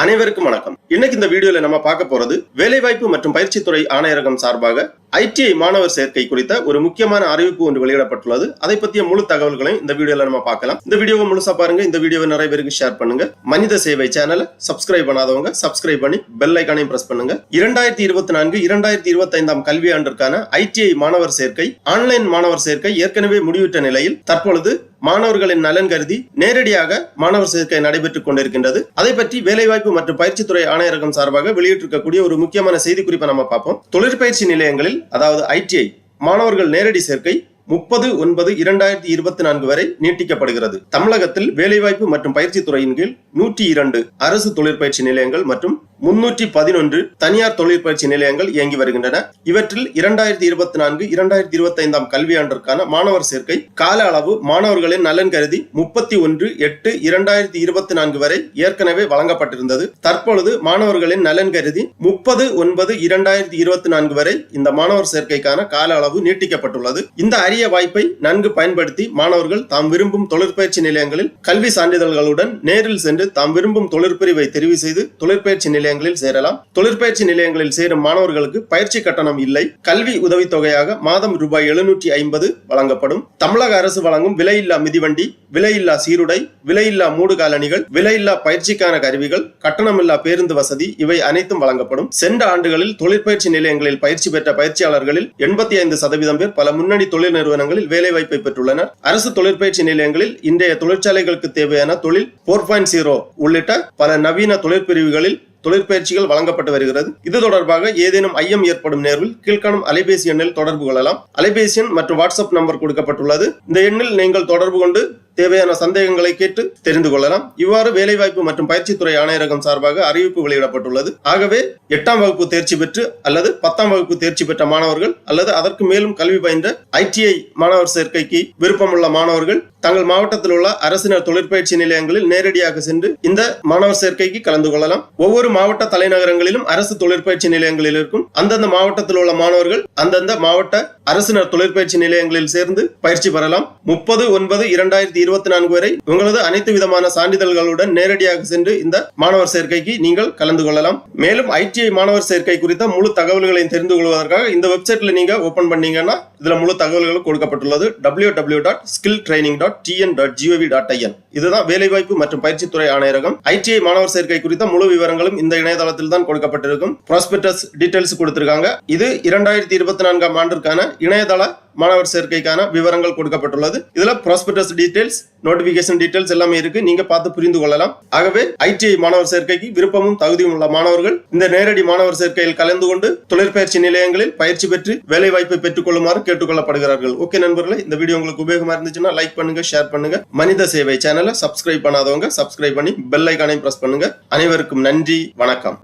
அனைவருக்கும் வணக்கம். இன்னைக்கு இந்த வீடியோல நம்ம பார்க்க போறது வேலைவாய்ப்பு மற்றும் பயிற்சித்துறை ஆணையரகம் சார்பாக ITI மாணவர் சேர்க்கை குறித்த ஒரு முக்கியமான அறிவிப்பு ஒன்று வெளியிடப்பட்டுள்ளது. அதை பற்றிய முழு தகவல்களையும் இந்த வீடியோல நம்ம பார்க்கலாம். இந்த வீடியோவை முழுசா பாருங்க. இந்த வீடியோவை நிறைய பேருக்கு ஷேர் பண்ணுங்க. மனித சேவை சேனலை சப்ஸ்கிரைப் பண்ணாதவங்க சப்ஸ்கிரைப் பண்ணி பெல் ஐகானையும் பிரஸ் பண்ணுங்க. 2024-2025 கல்வியாண்டிற்கான ITI மாணவர் சேர்க்கை ஆன்லைன் மாணவர் சேர்க்கை ஏற்கனவே முடிவிட்ட நிலையில் தற்பொழுது மாணவர்களின் நலன் கருதி நேரடியாக மாணவர் சேர்க்கை நடைபெற்றுக் கொண்டிருக்கின்றது. அதை பற்றி வேலைவாய்ப்பு மற்றும் பயிற்சித்துறை ஆணையரகம் சார்பாக வெளியிட்டிருக்கக்கூடிய ஒரு முக்கியமான செய்தி குறிப்பை நம்ம பார்ப்போம். தொழிற்பயிற்சி நிலையங்களில் அதாவது ITI மாணவர்கள் நேரடி சேர்க்கை 30/9/2024 வரை நீட்டிக்கப்படுகிறது. தமிழகத்தில் வேலைவாய்ப்பு மற்றும் பயிற்சி துறையின் கீழ் 102 அரசு தொழிற்பயிற்சி நிலையங்கள் மற்றும் 311 தனியார் தொழிற்பயிற்சி நிலையங்கள் இயங்கி வருகின்றன. இவற்றில் 2024-2025 கல்வியாண்டிற்கான மாணவர் சேர்க்கை கால அளவு மாணவர்களின் நலன் கருதி 31/8/2024 வரை ஏற்கனவே வழங்கப்பட்டிருந்தது. தற்பொழுது மாணவர்களின் நலன் கருதி 30/9/2024 வரை இந்த மாணவர் சேர்க்கைக்கான கால அளவு நீட்டிக்கப்பட்டுள்ளது. இந்த அரிய வாய்ப்பை நன்கு பயன்படுத்தி மாணவர்கள் தாம் விரும்பும் தொழிற்பயிற்சி நிலையங்களில் கல்வி சான்றிதழ்களுடன் நேரில் சென்று தாம் விரும்பும் தொழிற்பிரிவை தெரிவு செய்து தொழிற்பயிற்சி நிலையங்களில் சேரலாம். தொழிற்பயிற்சி நிலையங்களில் சேரும் மாணவர்களுக்கு பயிற்சி கட்டணம் இல்லை. கல்வி உதவித்தொகையாக மாதம் ரூபாய் 750 வழங்கப்படும். தமிழக அரசு வழங்கும் விலையில்லா மிதிவண்டி, விலையில்லா சீருடை, விலையில்லா மூடு காலணிகள், விலையில்லா பயிற்சிக்கான கருவிகள், கட்டணமில்லா பேருந்து வசதி இவை அனைத்தும் வழங்கப்படும். சென்ற ஆண்டுகளில் தொழிற்பயிற்சி நிலையங்களில் பயிற்சி பெற்ற பயிற்சியாளர்களில் 85% பேர் பல முன்னணி தொழில் நிறுவனங்களில் வேலை வாய்ப்பை பெற்றுள்ளனர். அரசு தொழிற்பயிற்சி நிலையங்களில் இன்றைய தொழிற்சாலைகளுக்கு தேவையான தொழில் 4.0 உள்ளிட்ட பல நவீன தொழிற்பிரிவுகளில் தொழிற்பயிற்சிகள் வழங்கப்பட்டு வருகிறது. இது தொடர்பாக ஏதேனும் ஐயம் ஏற்படும் நேர்வில் கீழ்காணும் அலைபேசி எண்ணில் தொடர்பு கொள்ளலாம். அலைபேசி எண் மற்றும் வாட்ஸ்அப் நம்பர் கொடுக்கப்பட்டுள்ளது. இந்த எண்ணில் நீங்கள் தொடர்பு கொண்டு தேவையான சந்தேகங்களை கேட்டு தெரிந்து கொள்ளலாம். இவ்வாறு வேலைவாய்ப்பு மற்றும் பயிற்சித்துறை ஆணையரகம் சார்பாக அறிவிப்பு வெளியிடப்பட்டுள்ளது. ஆகவே 8ஆம் வகுப்பு தேர்ச்சி பெற்று அல்லது 10ஆம் வகுப்பு தேர்ச்சி பெற்ற மாணவர்கள் அல்லது அதற்கு மேலும் கல்வி பயின்ற ITI மாணவர் சேர்க்கைக்கு விருப்பமுள்ள மாணவர்கள் தங்கள் மாவட்டத்தில் உள்ள அரசினர் தொழிற்பயிற்சி நிலையங்களில் நேரடியாக சென்று இந்த மாணவர் சேர்க்கைக்கு கலந்து கொள்ளலாம். ஒவ்வொரு மாவட்ட தலைநகரங்களிலும் அரசு தொழிற்பயிற்சி நிலையங்களில் இருக்கும் அந்தந்த மாவட்டத்தில் உள்ள மாணவர்கள் அந்தந்த மாவட்ட அரசினர் தொழிற்பயிற்சி நிலையங்களில் சேர்ந்து பயிற்சி பெறலாம். 30/9/2024 வரை உங்களது அனைத்து விதமான சான்றிதழ்களுடன் நேரடியாக சென்று இந்த மாணவர் சேர்க்கைக்கு நீங்கள் கலந்து கொள்ளலாம். மேலும் ITI மாணவர் சேர்க்கை குறித்த முழு தகவல்களையும் தெரிந்து கொள்வதற்காக இந்த வெப்சைட்ல நீங்க ஓபன் பண்ணீங்கன்னா இதுல முழு தகவல்களும் கொடுக்கப்பட்டுள்ளது. www.skilltraining.tn.gov.in. இதுதான் வேலைவாய்ப்பு மற்றும் பயிற்சித்துறை ஆணையரகம். ITI மாணவர் சேர்க்கை குறித்த முழு விவரங்களும் இந்த இணையதளத்தில் தான் கொடுக்கப்பட்டிருக்கும். ப்ராஸ்பெக்டஸ் டீடைல்ஸ் கொடுத்திருக்காங்க. இது 2024 ஆண்டிற்கான இணையதள மாணவர் சேர்க்கைக்கான விவரங்கள் கொடுக்கப்பட்டுள்ளது. இதுல ப்ராஸ்பெக்டஸ் டீடைல்ஸ், நோட்டிபிகேஷன் டீடைல்ஸ் எல்லாமே இருக்கு. நீங்க பார்த்து புரிந்து கொள்ளலாம். ஆகவே ITI மாணவர் சேர்க்கைக்கு விருப்பமும் தகுதியும் உள்ள மாணவர்கள் இந்த நேரடி மாணவர் சேர்க்கையில் கலந்து கொண்டு தொழிற்பயிற்சி நிலையங்களில் பயிற்சி பெற்று வேலை வாய்ப்பை பெற்றுக் கொள்ளுமாறு கேட்டுக்கொள்ளப்படுகிறார்கள். ஓகே நண்பர்களே, இந்த வீடியோ உங்களுக்கு உபயோகமா இருந்துச்சுன்னா லைக் பண்ணுங்க, ஷேர் பண்ணுங்க. மனித சேவை சேனலை சப்ஸ்கிரைப் பண்ணாதவங்க சப்ஸ்கிரைப் பண்ணி பெல் ஐகானையும் பிரஸ் பண்ணுங்க. அனைவருக்கும் நன்றி, வணக்கம்.